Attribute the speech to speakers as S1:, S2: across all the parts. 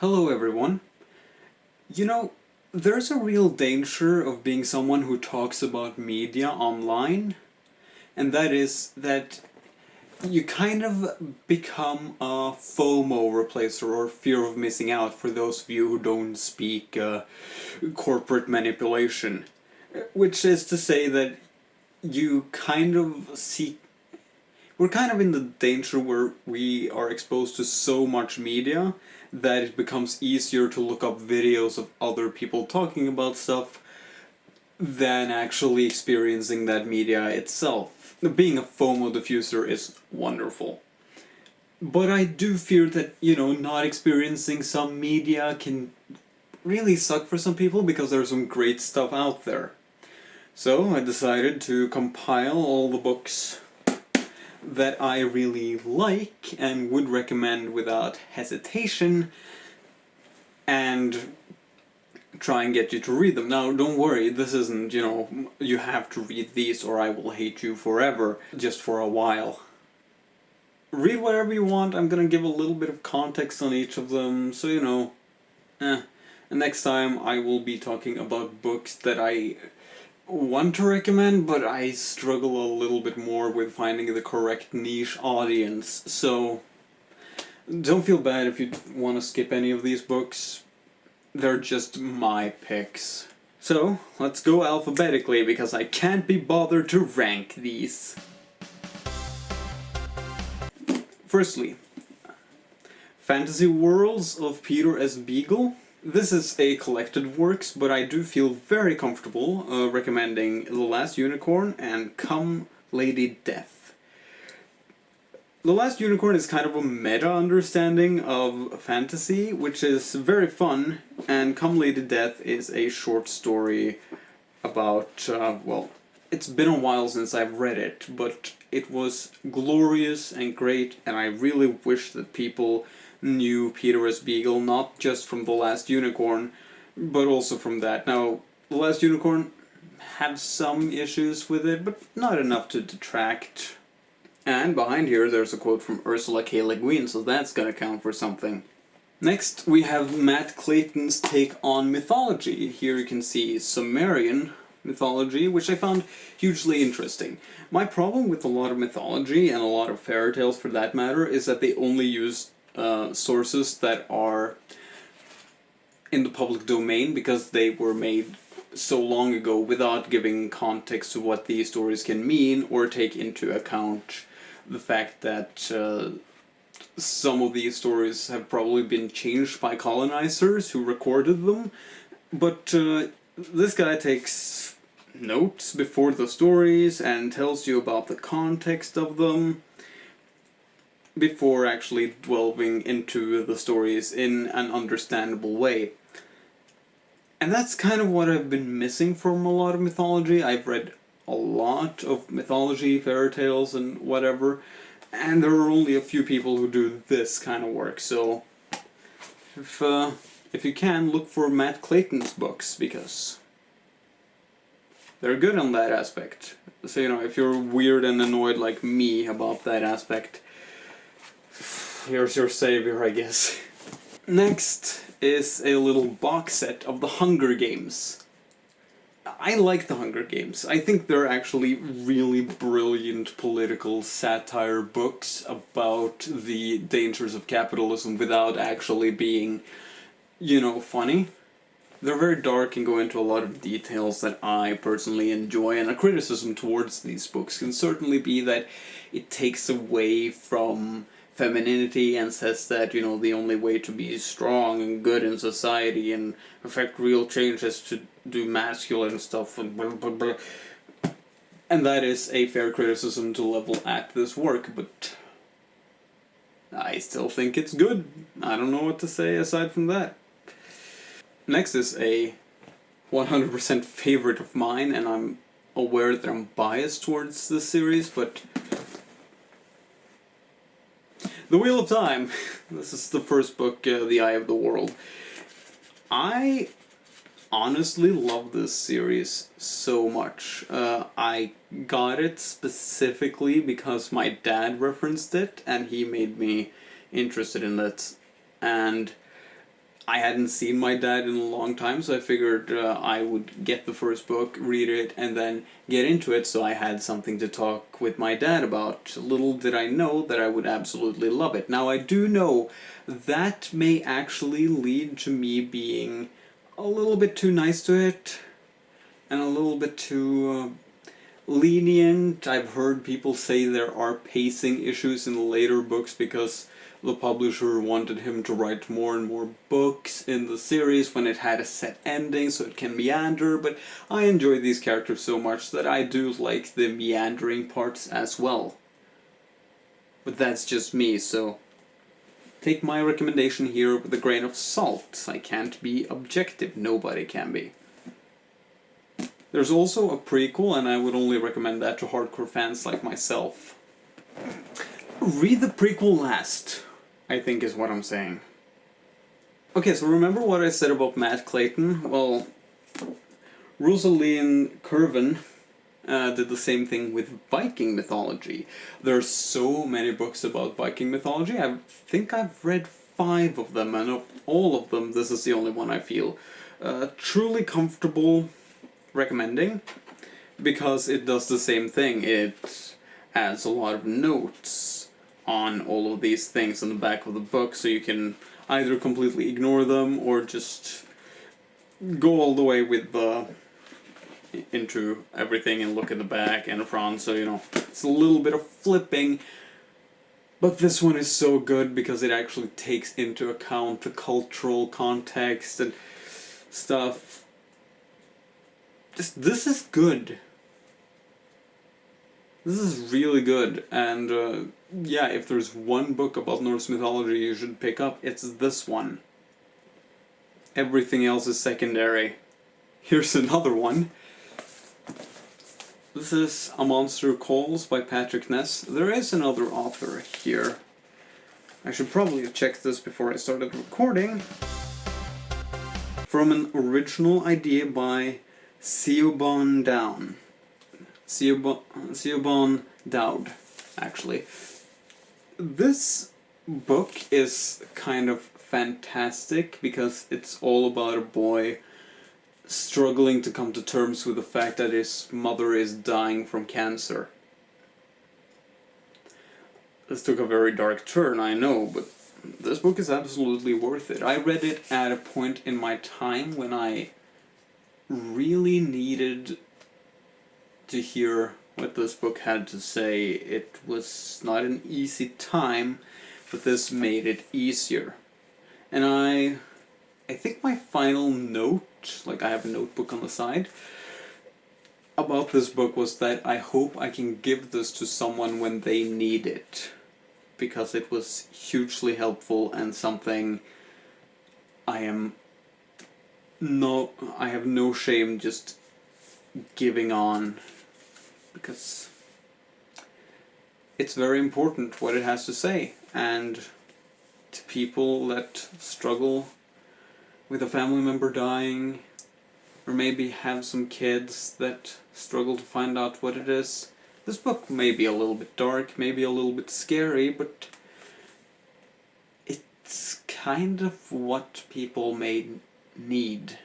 S1: Hello everyone. You know, there's a real danger of being someone who talks about media online, and that is that you kind of become a FOMO replacer, or fear of missing out, for those of you who don't speak corporate manipulation. Which is to say that you kind of see. We're kind of in the danger where we are exposed to so much media that it becomes easier to look up videos of other people talking about stuff than actually experiencing that media itself. Being a FOMO diffuser is wonderful. But I do fear that, not experiencing some media can really suck for some people because there's some great stuff out there. So I decided to compile all the books that I really like and would recommend without hesitation, and try and get you to read them. Now, don't worry, this isn't, you have to read these or I will hate you forever, just for a while. Read whatever you want. I'm gonna give a little bit of context on each of them, so And next time I will be talking about books that I want to recommend, but I struggle a little bit more with finding the correct niche audience, so don't feel bad if you want to skip any of these books. They're just my picks. So, let's go alphabetically, because I can't be bothered to rank these. Firstly, Fantasy Worlds of Peter S. Beagle. This is a collected of works, but I do feel very comfortable recommending The Last Unicorn and Come Lady Death. The Last Unicorn is kind of a meta-understanding of fantasy, which is very fun, and Come Lady Death is a short story about, it's been a while since I've read it, but it was glorious and great, and I really wish that people knew Peter S. Beagle, not just from The Last Unicorn, but also from that. Now, The Last Unicorn had some issues with it, but not enough to detract. And behind here there's a quote from Ursula K. Le Guin, so that's gonna count for something. Next, we have Matt Clayton's take on mythology. Here you can see Sumerian mythology, which I found hugely interesting. My problem with a lot of mythology, and a lot of fairy tales for that matter, is that they only use sources that are in the public domain because they were made so long ago without giving context to what these stories can mean, or take into account the fact that some of these stories have probably been changed by colonizers who recorded them. But this guy takes notes before the stories and tells you about the context of them before actually delving into the stories in an understandable way. And that's kind of what I've been missing from a lot of mythology. I've read a lot of mythology, fairy tales, and whatever, and there are only a few people who do this kind of work, so if you can, look for Matt Clayton's books, because they're good on that aspect. So, if you're weird and annoyed like me about that aspect, here's your savior, I guess. Next is a little box set of The Hunger Games. I like The Hunger Games. I think they're actually really brilliant political satire books about the dangers of capitalism without actually being, funny. They're very dark and go into a lot of details that I personally enjoy, and a criticism towards these books can certainly be that it takes away from femininity and says that, the only way to be strong and good in society and affect real change is to do masculine stuff and blah blah blah. And that is a fair criticism to level at this work, but I still think it's good. I don't know what to say aside from that. Next is a 100% favorite of mine, and I'm aware that I'm biased towards this series, but The Wheel of Time. This is the first book, The Eye of the World. I honestly love this series so much. I got it specifically because my dad referenced it, and he made me interested in it. And I hadn't seen my dad in a long time, so I figured I would get the first book, read it, and then get into it, so I had something to talk with my dad about. Little did I know that I would absolutely love it. Now, I do know that may actually lead to me being a little bit too nice to it, and a little bit too lenient. I've heard people say there are pacing issues in the later books because the publisher wanted him to write more and more books in the series when it had a set ending, so it can meander, but I enjoy these characters so much that I do like the meandering parts as well. But that's just me, so take my recommendation here with a grain of salt. I can't be objective, nobody can be. There's also a prequel, and I would only recommend that to hardcore fans like myself. Read the prequel last, I think is what I'm saying. Okay, so remember what I said about Matt Clayton? Well, Rosalind Curven did the same thing with Viking mythology. There are so many books about Viking mythology. I think I've read 5 of them, and of all of them, this is the only one I feel truly comfortable recommending, because it does the same thing. It adds a lot of notes on all of these things on the back of the book, so you can either completely ignore them or just go all the way with the into everything and look at the back and the front, so you know, it's a little bit of flipping. But this one is so good because it actually takes into account the cultural context and stuff. This is good. This is really good, and yeah, if there's one book about Norse mythology you should pick up, it's this one. Everything else is secondary. Here's another one. This is A Monster Calls by Patrick Ness. There is another author here. I should probably have checked this before I started recording. From an original idea by Siobhan Down. Siobhan Dowd, actually. This book is kind of fantastic because it's all about a boy struggling to come to terms with the fact that his mother is dying from cancer. This took a very dark turn, I know, but this book is absolutely worth it. I read it at a point in my time when I really needed to hear what this book had to say. It was not an easy time, but this made it easier. And I think my final note, like I have a notebook on the side, about this book was that I hope I can give this to someone when they need it, because it was hugely helpful and something I have no shame just giving on, because it's very important what it has to say, and to people that struggle with a family member dying, or maybe have some kids that struggle to find out what it is. This book may be a little bit dark, maybe a little bit scary, but it's kind of what people may need.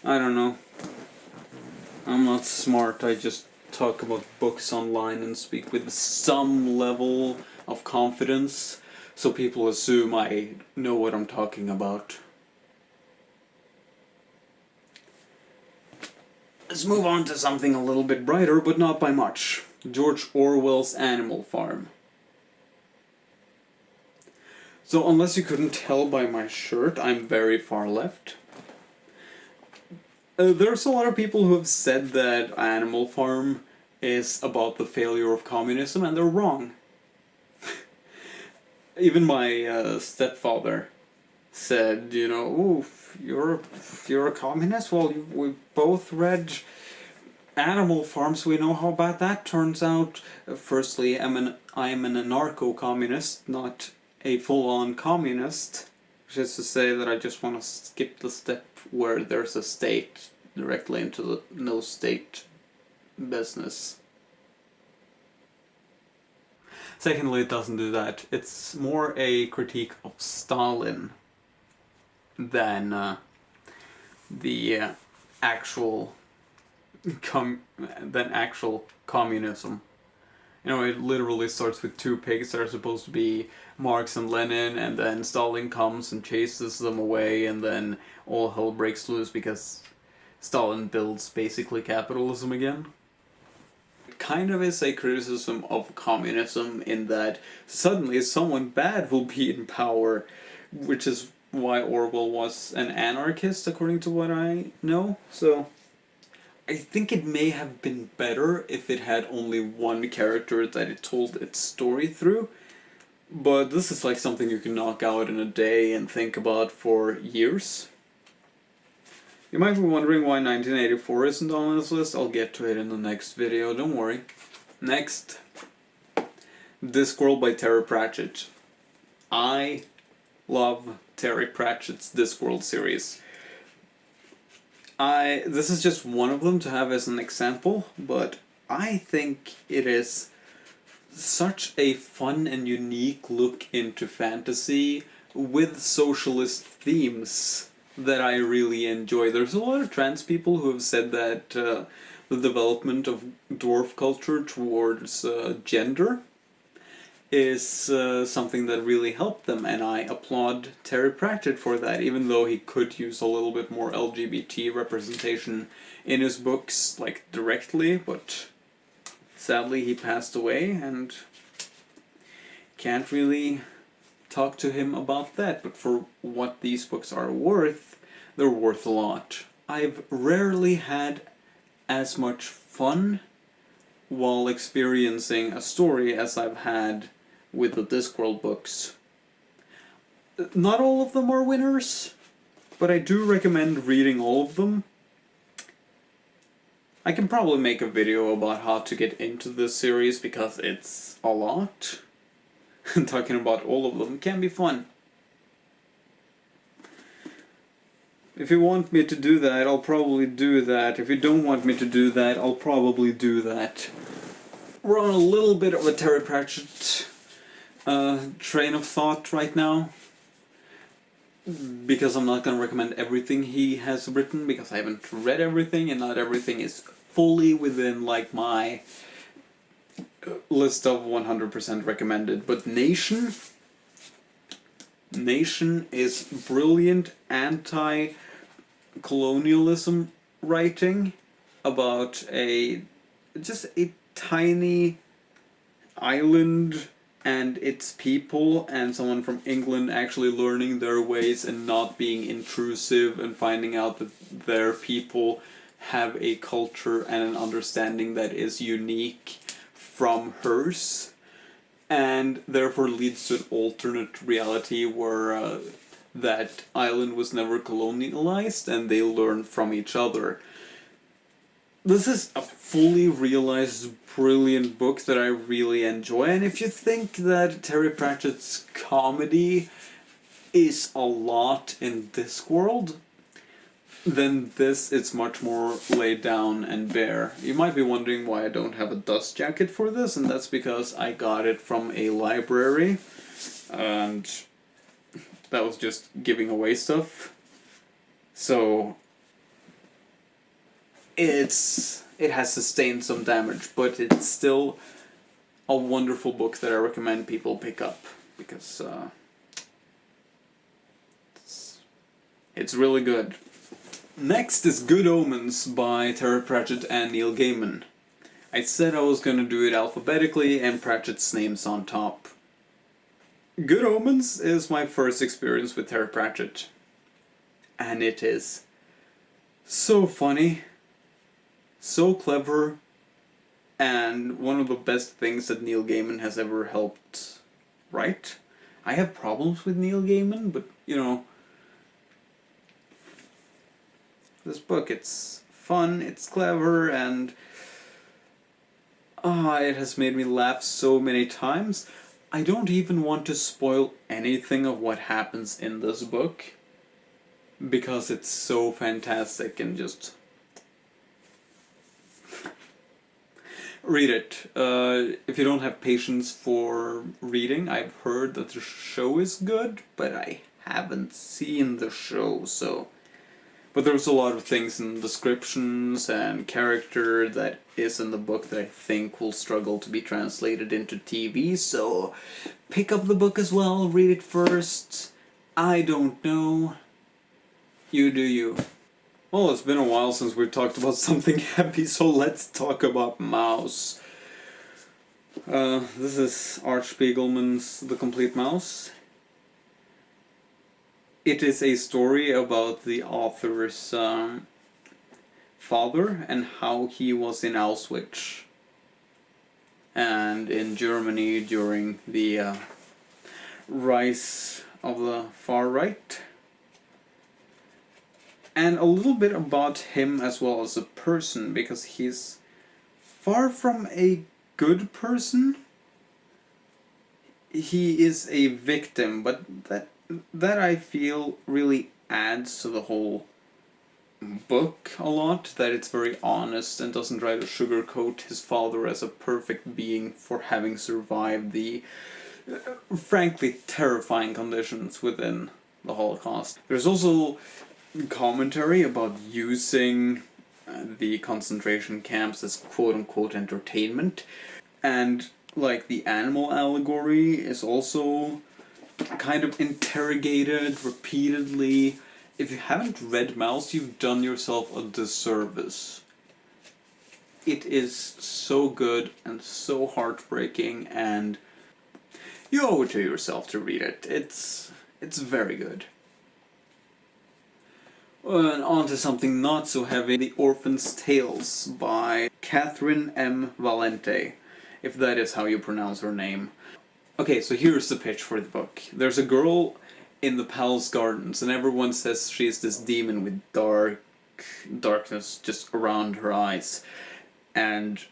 S1: I don't know. I'm not smart, I just talk about books online and speak with some level of confidence, so people assume I know what I'm talking about. Let's move on to something a little bit brighter, but not by much. George Orwell's Animal Farm. So unless you couldn't tell by my shirt, I'm very far left. There's a lot of people who have said that Animal Farm is about the failure of communism, and they're wrong. Even my stepfather said, you know, "Ooh, you're a communist? Well, we both read Animal Farm, so we know how bad that turns out." Firstly, I am an anarcho-communist, not a full-on communist. Which is to say that I just want to skip the step where there's a state directly into the no-state business. Secondly, it doesn't do that. It's more a critique of Stalin than the actual actual communism. You know, it literally starts with two pigs that are supposed to be Marx and Lenin, and then Stalin comes and chases them away, and then all hell breaks loose because Stalin builds basically capitalism again. It kind of is a criticism of communism in that suddenly someone bad will be in power, which is why Orwell was an anarchist, according to what I know. So I think it may have been better if it had only one character that it told its story through, but this is like something you can knock out in a day and think about for years. You might be wondering why 1984 isn't on this list. I'll get to it in the next video, don't worry. Next, Discworld by Terry Pratchett. I love Terry Pratchett's Discworld series. This is just one of them to have as an example, but I think it is such a fun and unique look into fantasy with socialist themes that I really enjoy. There's a lot of trans people who have said that the development of dwarf culture towards gender is something that really helped them, and I applaud Terry Pratchett for that, even though he could use a little bit more LGBT representation in his books, like, directly, but sadly he passed away, and can't really talk to him about that, but for what these books are worth, they're worth a lot. I've rarely had as much fun while experiencing a story as I've had with the Discworld books. Not all of them are winners, but I do recommend reading all of them. I can probably make a video about how to get into this series because it's a lot. Talking about all of them can be fun. If you want me to do that, I'll probably do that. If you don't want me to do that, I'll probably do that. We're on a little bit of a Terry Pratchett train of thought right now, because I'm not going to recommend everything he has written, because I haven't read everything, and not everything is fully within, like, my list of 100% recommended. But Nation is brilliant anti-colonialism writing about just a tiny island and its people, and someone from England actually learning their ways and not being intrusive, and finding out that their people have a culture and an understanding that is unique from hers, and therefore leads to an alternate reality where that island was never colonialized and they learn from each other. This is a fully realized, brilliant book that I really enjoy, and if you think that Terry Pratchett's comedy is a lot in Discworld, then this is much more laid down and bare. You might be wondering why I don't have a dust jacket for this, and that's because I got it from a library, and that was just giving away stuff. So it has sustained some damage, but it's still a wonderful book that I recommend people pick up, because it's really good. Next is Good Omens by Terry Pratchett and Neil Gaiman. I said I was going to do it alphabetically, and Pratchett's name's on top. Good Omens is my first experience with Terry Pratchett, and it is so funny, so clever, and one of the best things that Neil Gaiman has ever helped write. I have problems with Neil Gaiman, but, you know, this book, it's fun, it's clever, and it has made me laugh so many times. I don't even want to spoil anything of what happens in this book, because it's so fantastic and just Read it. If you don't have patience for reading, I've heard that the show is good, but I haven't seen the show, so... But there's a lot of things in descriptions and character that is in the book that I think will struggle to be translated into TV, so pick up the book as well, read it first. I don't know. You do you. Well, it's been a while since we've talked about something heavy, so let's talk about Mouse. This is Art Spiegelman's The Complete Mouse. It is a story about the author's father and how he was in Auschwitz and in Germany during the rise of the far right. And a little bit about him as well as a person, because he's far from a good person. He is a victim, but that I feel really adds to the whole book a lot, that it's very honest and doesn't try to sugarcoat his father as a perfect being for having survived the frankly terrifying conditions within the Holocaust. There's also commentary about using the concentration camps as quote-unquote entertainment, and like the animal allegory is also kind of interrogated repeatedly. If you haven't read Mouse, you've done yourself a disservice. It is so good and so heartbreaking, and you owe it to yourself to read it. It's very good. And on to something not so heavy, The Orphan's Tales by Catherine M. Valente, if that is how you pronounce her name. Okay, so here's the pitch for the book. There's a girl in the palace gardens, and everyone says she's this demon with darkness just around her eyes. And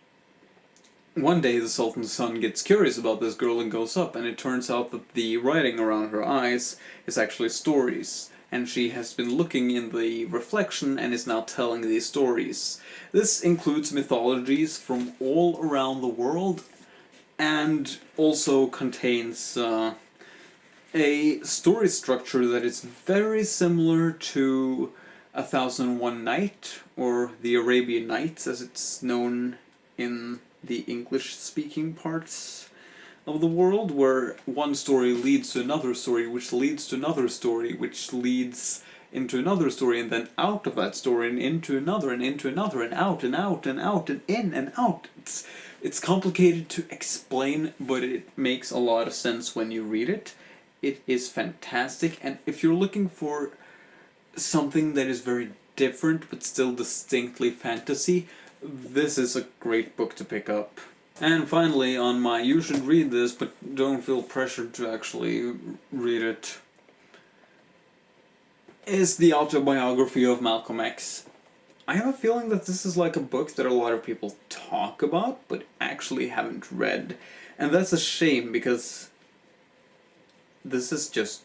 S1: one day the Sultan's son gets curious about this girl and goes up, and it turns out that the writing around her eyes is actually stories. And she has been looking in the reflection and is now telling these stories. This includes mythologies from all around the world, and also contains a story structure that is very similar to 1001 Night, or the Arabian Nights as it's known in the English-speaking parts of the world, where one story leads to another story, which leads to another story, which leads into another story, and then out of that story, and into another, and out, and out, and out, and in, and out. It's complicated to explain, but it makes a lot of sense when you read it. It is fantastic, and if you're looking for something that is very different, but still distinctly fantasy, this is a great book to pick up. And finally, on my you should read this, but don't feel pressured to actually read it, is the autobiography of Malcolm X. I have a feeling that this is like a book that a lot of people talk about, but actually haven't read. And that's a shame, because this is just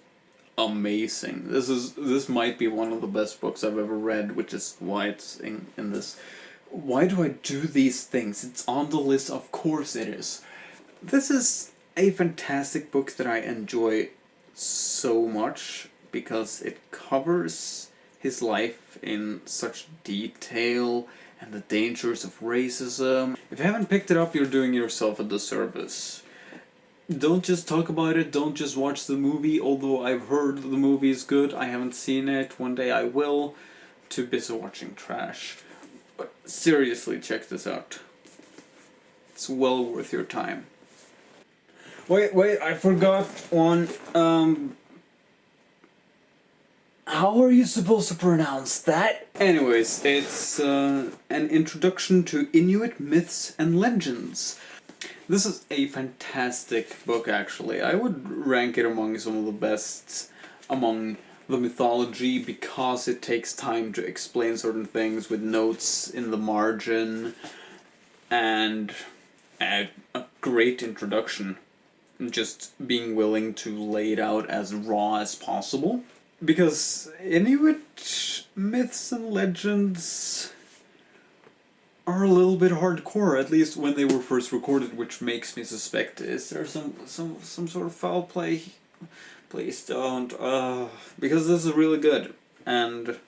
S1: amazing. This might be one of the best books I've ever read, which is why it's in this. Why do I do these things? It's on the list, of course it is. This is a fantastic book that I enjoy so much, because it covers his life in such detail, and the dangers of racism. If you haven't picked it up, you're doing yourself a disservice. Don't just talk about it, don't just watch the movie, although I've heard the movie is good. I haven't seen it, one day I will. Too busy watching trash. But seriously, check this out. It's well worth your time. Wait, I forgot one. How are you supposed to pronounce that? Anyways, it's an introduction to Inuit myths and legends. This is a fantastic book, actually. I would rank it among some of the best among the mythology, because it takes time to explain certain things with notes in the margin, and a great introduction. Just being willing to lay it out as raw as possible. Because Inuit myths and legends are a little bit hardcore, at least when they were first recorded, which makes me suspect, is there some sort of foul play? Please don't, because this is really good, and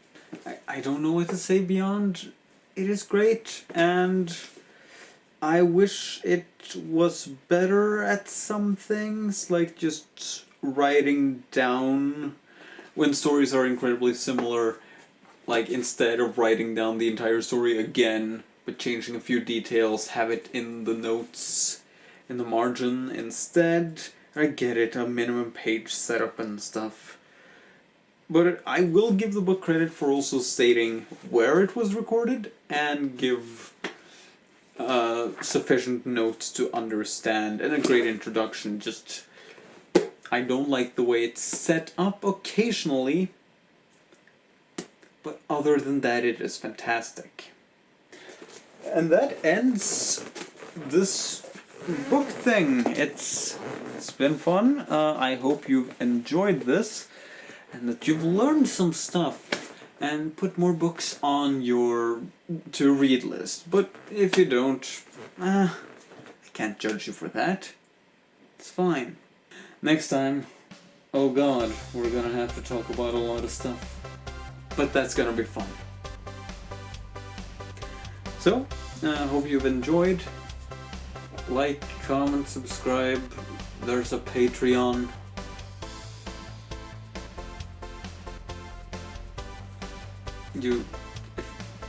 S1: I don't know what to say beyond it is great, and I wish it was better at some things, like just writing down when stories are incredibly similar, like instead of writing down the entire story again, but changing a few details, have it in the notes, in the margin instead. I get it, a minimum page setup and stuff. But I will give the book credit for also stating where it was recorded and give sufficient notes to understand, and a great introduction. Just, I don't like the way it's set up occasionally, but other than that it is fantastic. And that ends this book thing. It's been fun. I hope you've enjoyed this and that you've learned some stuff and put more books on your to read list. But if you don't, I can't judge you for that. It's fine. Next time, oh god, we're gonna have to talk about a lot of stuff. But that's gonna be fun. So, hope you've enjoyed. Like, comment, subscribe. There's a Patreon.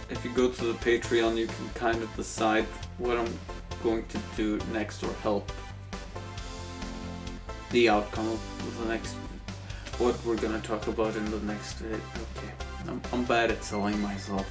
S1: If you go to the Patreon, you can kind of decide what I'm going to do next, or help the outcome of the next, what we're gonna talk about in the next. Okay, I'm bad at selling myself.